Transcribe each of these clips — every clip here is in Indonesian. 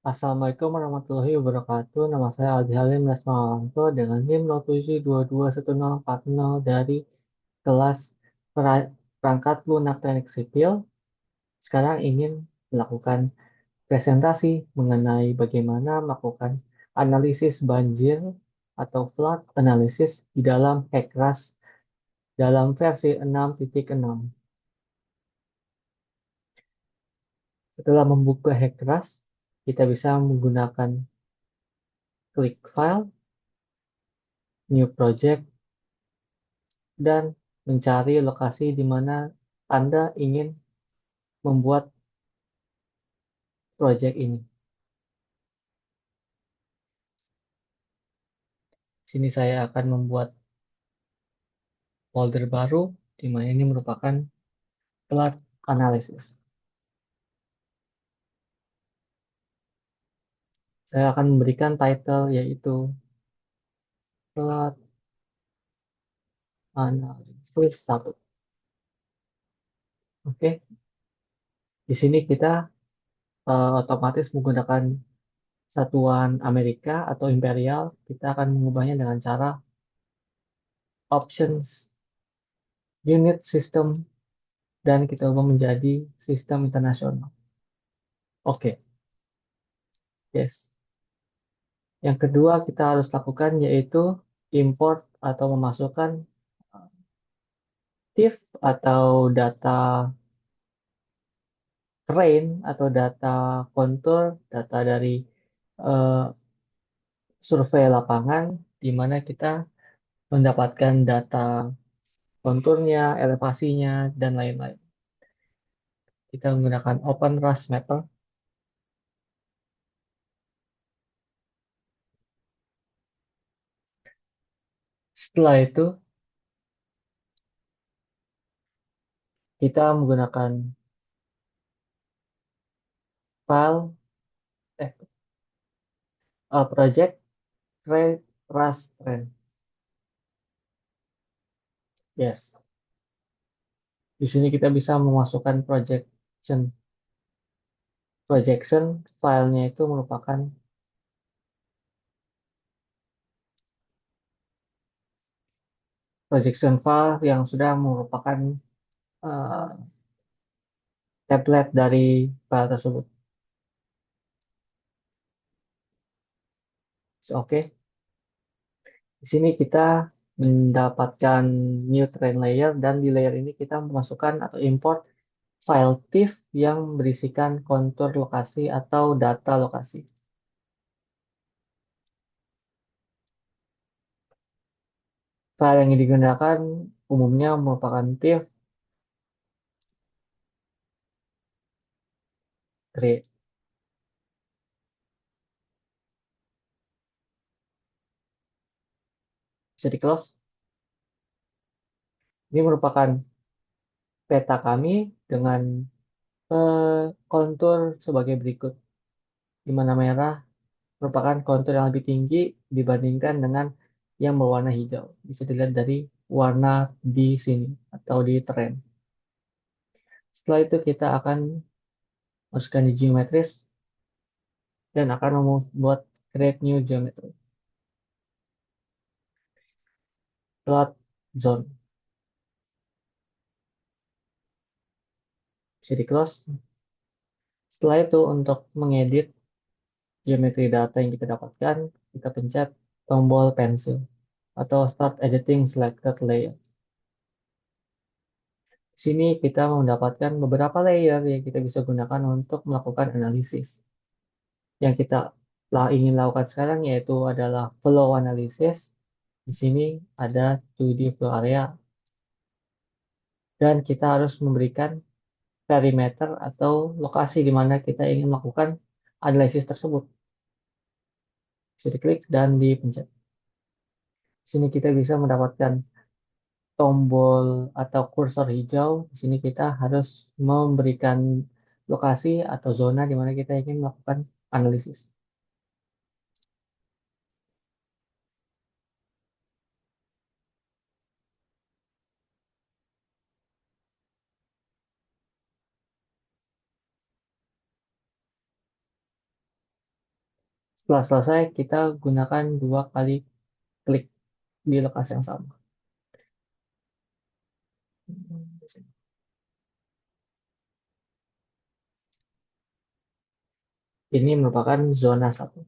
Assalamualaikum warahmatullahi wabarakatuh. Nama saya Aldi Halim Lesmawanto dengan NIM 07221040 dari kelas perangkat lunak teknik sipil. Sekarang ingin melakukan presentasi mengenai bagaimana melakukan analisis banjir atau flood analysis di dalam HECRAS dalam versi 6.6. Setelah membuka HECRAS, kita bisa menggunakan klik file, new project, dan mencari lokasi di mana Anda ingin membuat proyek ini. Sini saya akan membuat folder baru, di mana ini merupakan flood analysis. Saya akan memberikan title yaitu flood analysis 1. Oke, di sini kita otomatis menggunakan satuan Amerika atau imperial. Kita akan mengubahnya dengan cara options unit system dan kita ubah menjadi sistem internasional. Oke, yes. Yang kedua kita harus lakukan yaitu import atau memasukkan TIFF atau data terrain atau data kontur, data dari eh, survei lapangan, di mana kita mendapatkan data konturnya, elevasinya, dan lain-lain. Kita menggunakan OpenRAS-Mapper. Setelah itu, kita menggunakan file project trade trend. Yes. Di sini kita bisa memasukkan projection filenya itu merupakan projection file yang sudah merupakan uh, template dari file tersebut. So, oke. Di sini kita mendapatkan new terrain layer dan di layer ini kita memasukkan atau import file TIFF yang berisikan kontur lokasi atau data lokasi. File yang digunakan umumnya merupakan TIFF, create. Bisa di close. Ini merupakan peta kami dengan kontur sebagai berikut, di mana merah merupakan kontur yang lebih tinggi dibandingkan dengan yang berwarna hijau. Bisa dilihat dari warna di sini atau di tren. Setelah itu kita akan masukkan di geometris dan akan membuat create new geometry. Plot zone. Bisa di close. Setelah itu untuk mengedit geometri data yang kita dapatkan, kita pencet tombol pensil atau start editing selected layer. Di sini kita mendapatkan beberapa layer yang kita bisa gunakan untuk melakukan analisis. Yang kita ingin lakukan sekarang yaitu adalah flow analysis. Di sini ada 2D flow area dan kita harus memberikan perimeter atau lokasi di mana kita ingin melakukan analisis tersebut. Bisa diklik dan dipencet. Di sini kita bisa mendapatkan tombol atau kursor hijau. Di sini kita harus memberikan lokasi atau zona di mana kita ingin melakukan analisis. Setelah selesai, kita gunakan dua kali klik di lokasi yang sama. Ini merupakan zona satu.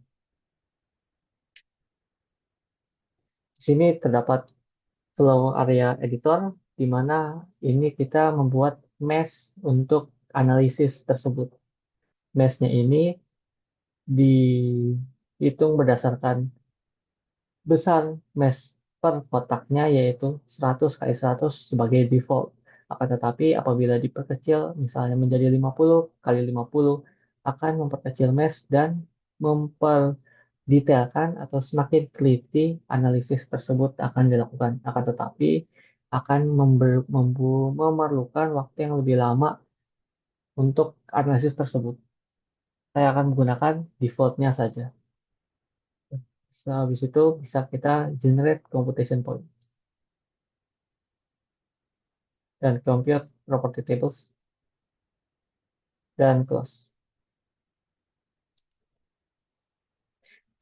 Di sini terdapat flow area editor, di mana ini kita membuat mesh untuk analisis tersebut. Mesh-nya ini dihitung berdasarkan besar mesh per kotaknya, yaitu 100 kali 100 sebagai default. Akan tetapi apabila diperkecil misalnya menjadi 50 kali 50, akan memperkecil mesh dan memperdetailkan atau semakin teliti analisis tersebut akan dilakukan. Akan tetapi akan memerlukan waktu yang lebih lama untuk analisis tersebut. Saya akan menggunakan defaultnya saja. Habis itu bisa kita generate computation point dan compute property tables dan close.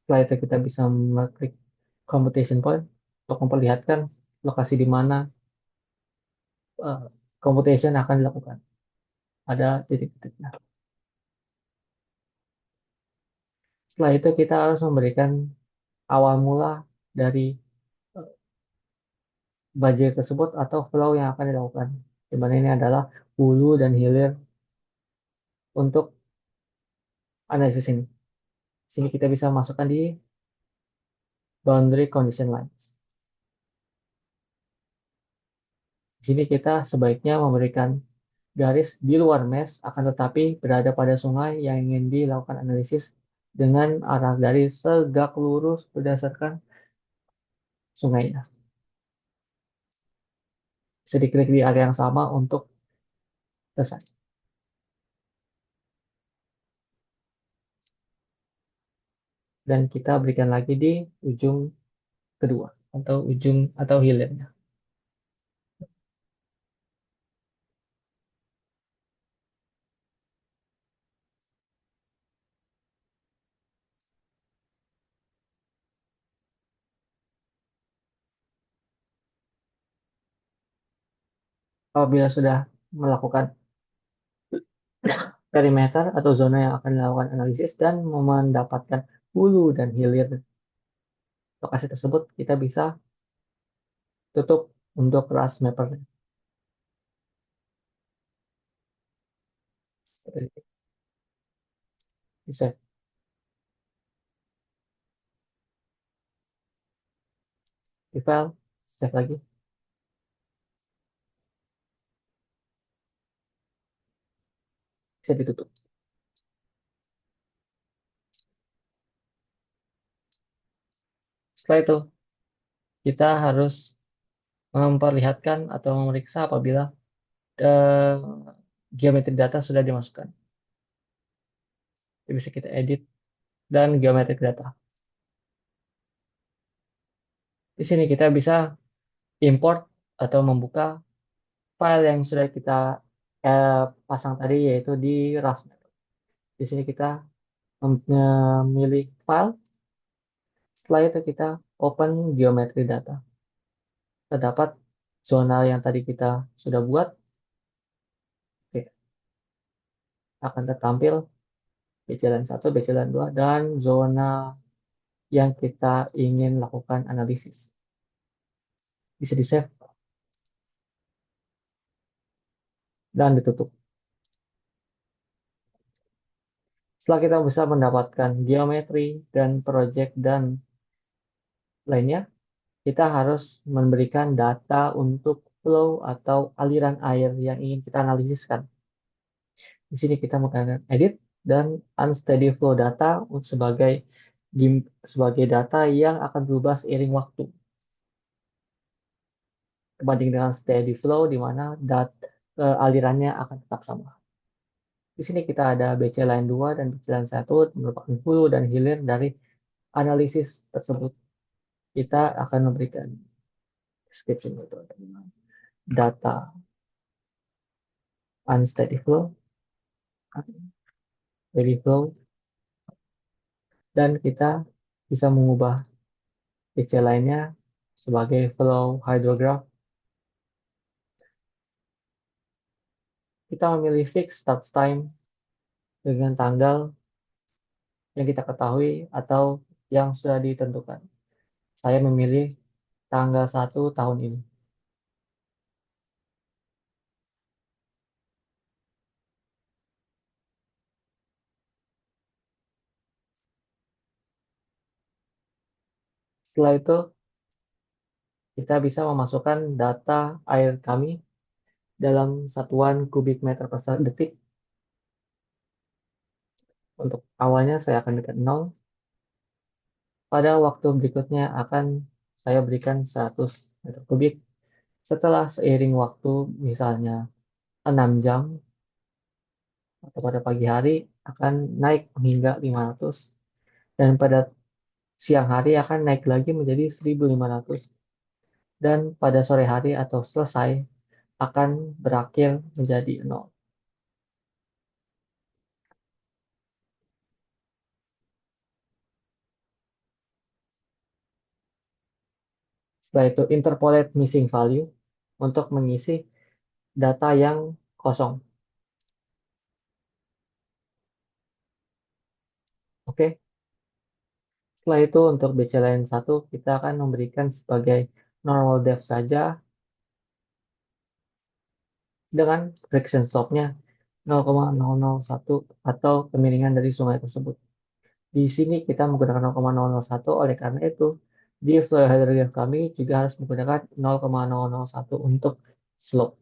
Setelah itu kita bisa mengklik computation point untuk memperlihatkan lokasi di mana uh, computation akan dilakukan. Ada titik-titiknya. Setelah itu kita harus memberikan awal mula dari uh, budget tersebut atau flow yang akan dilakukan. Di mana ini adalah hulu dan hilir untuk analisis ini. Di sini kita bisa masukkan di boundary condition lines. Di sini kita sebaiknya memberikan garis di luar mesh, akan tetapi berada pada sungai yang ingin dilakukan analisis dengan arah garis tegak lurus berdasarkan sungainya. Bisa diklik di area yang sama untuk selesai. Dan kita berikan lagi di ujung kedua atau ujung atau hilirnya. Apabila sudah melakukan perimeter atau zona yang akan dilakukan analisis dan mendapatkan hulu dan hilir lokasi tersebut, kita bisa tutup untuk RAS mapper. Di save. Di file, save lagi, bisa ditutup. Setelah itu, kita harus memperlihatkan atau memeriksa apabila eh, geometri data sudah dimasukkan. Jadi bisa kita edit dan geometri data. Di sini kita bisa import atau membuka file yang sudah kita pasang tadi, yaitu di RASMap. Di sini kita memilih file. Setelah itu kita open geometri data. Terdapat zona yang tadi kita sudah buat. Oke, akan tertampil becelan 1, becelan 2, dan zona yang kita ingin lakukan analisis. Bisa di-save dan ditutup. Setelah kita bisa mendapatkan geometri dan project dan lainnya, kita harus memberikan data untuk flow atau aliran air yang ingin kita analisiskan. Di sini kita menggunakan edit dan unsteady flow data sebagai sebagai data yang akan berubah seiring waktu. Dibanding dengan steady flow di mana alirannya akan tetap sama. Di sini kita ada BC line 2 dan BC line 1 merupakan hulu dan hilir dari analisis tersebut. Kita akan memberikan description itu. Data unsteady flow, steady flow, dan kita bisa mengubah PC lainnya sebagai flow hydrograph. Kita memilih fix start time dengan tanggal yang kita ketahui atau yang sudah ditentukan. Saya memilih tanggal 1 tahun ini. Setelah itu, kita bisa memasukkan data air kami dalam satuan kubik meter per detik. Untuk awalnya saya akan berikan 0. Pada waktu berikutnya akan saya berikan 100 meter kubik. Setelah seiring waktu, misalnya 6 jam, atau pada pagi hari akan naik hingga 500. Dan pada siang hari akan naik lagi menjadi 1.500. Dan pada sore hari atau selesai akan berakhir menjadi 0. Setelah itu interpolate missing value untuk mengisi data yang kosong. Oke, setelah itu untuk BCLN 1 kita akan memberikan sebagai normal depth saja dengan friction stop-nya 0,001 atau kemiringan dari sungai tersebut. Di sini kita menggunakan 0,001, oleh karena itu di flow hydrograph kami juga harus menggunakan 0,001 untuk slope.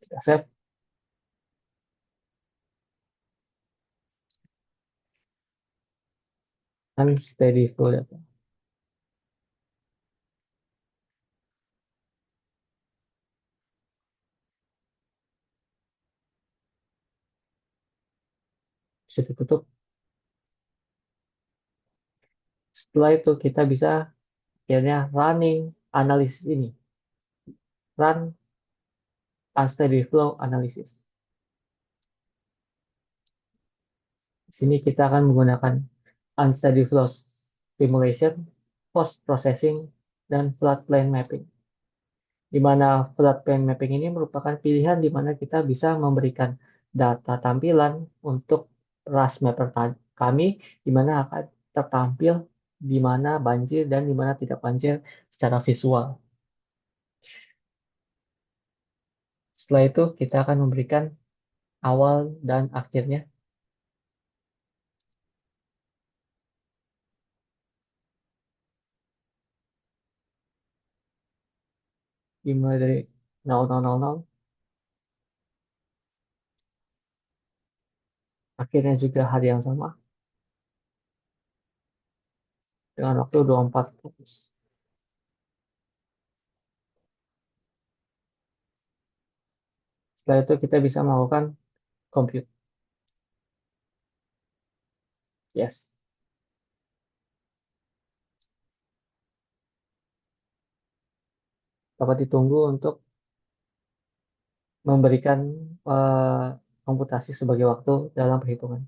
Kita save. Unsteady flow data. Bisa ditutup. Setelah itu kita bisa akhirnya running analisis ini. Run unsteady flow analysis. Di sini kita akan menggunakan unsteady flow simulation, post processing, dan floodplain mapping. Di mana floodplain mapping ini merupakan pilihan di mana kita bisa memberikan data tampilan untuk RAS mapper kami, di mana akan tertampil di mana banjir dan di mana tidak banjir secara visual. Setelah itu kita akan memberikan awal dan akhirnya, dimulai dari 0000, akhirnya juga hari yang sama dengan waktu 24 Agustus. Setelah itu kita bisa melakukan compute. Yes. Dapat ditunggu untuk memberikan eh, komputasi sebagai waktu dalam perhitungan.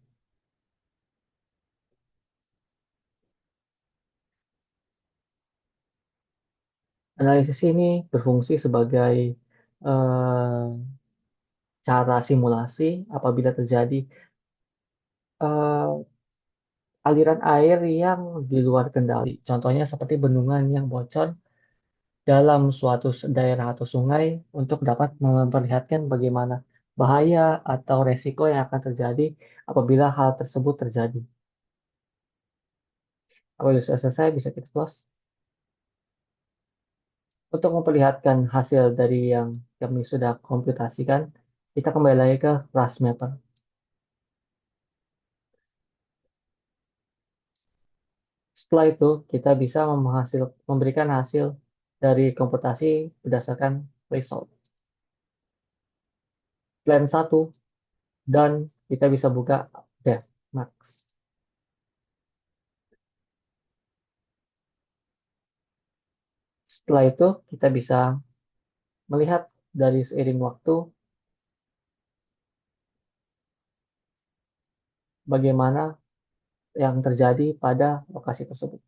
Analisis ini berfungsi sebagai eh, cara simulasi apabila terjadi eh, aliran air yang di luar kendali. Contohnya seperti bendungan yang bocor dalam suatu daerah atau sungai untuk dapat memperlihatkan bagaimana bahaya atau resiko yang akan terjadi apabila hal tersebut terjadi. Apabila sudah selesai, bisa kita close. Untuk memperlihatkan hasil dari yang kami sudah komputasikan, kita kembali lagi ke RASMapper. Setelah itu, kita bisa memberikan hasil dari komputasi berdasarkan result. Plan 1, dan kita bisa buka DevMax. Setelah itu, kita bisa melihat dari seiring waktu bagaimana yang terjadi pada lokasi tersebut.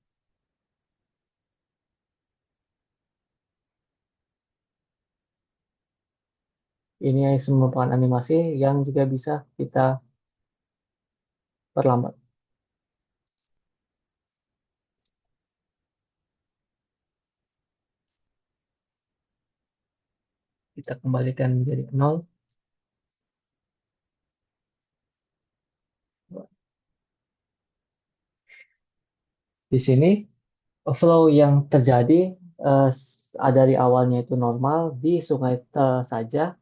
Ini merupakan animasi yang juga bisa kita perlambat. Kita kembalikan menjadi 0. Di sini flow yang terjadi eh, dari awalnya itu normal di sungai saja.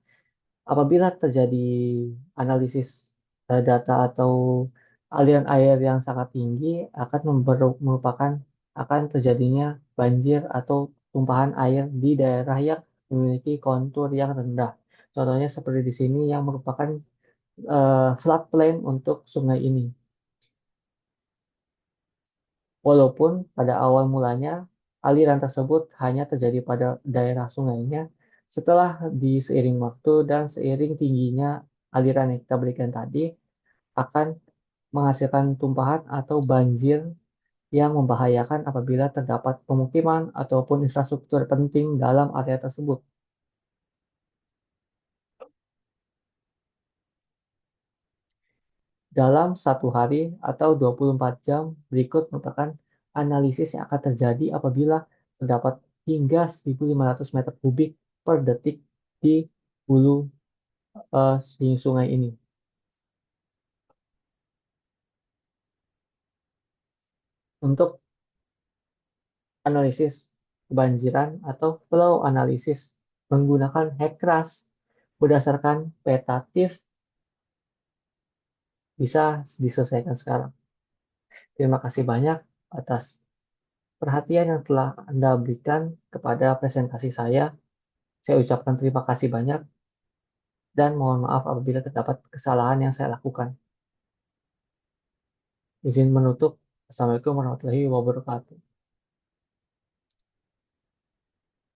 Apabila terjadi analisis data atau aliran air yang sangat tinggi akan merupakan akan terjadinya banjir atau tumpahan air di daerah yang memiliki kontur yang rendah. Contohnya seperti di sini yang merupakan floodplain untuk sungai ini. Walaupun pada awal mulanya aliran tersebut hanya terjadi pada daerah sungainya, setelah seiring waktu dan seiring tingginya aliran yang kita berikan tadi akan menghasilkan tumpahan atau banjir yang membahayakan apabila terdapat pemukiman ataupun infrastruktur penting dalam area tersebut. Dalam satu hari atau 24 jam berikut merupakan analisis yang akan terjadi apabila terdapat hingga 1.500 meter kubik per detik di hulu sungai ini. Untuk analisis kebanjiran atau flow analisis menggunakan HEC-RAS berdasarkan peta TIFF bisa diselesaikan sekarang. Terima kasih banyak atas perhatian yang telah Anda berikan kepada presentasi saya. Saya ucapkan terima kasih banyak dan mohon maaf apabila terdapat kesalahan yang saya lakukan. Izin menutup. Assalamualaikum warahmatullahi wabarakatuh.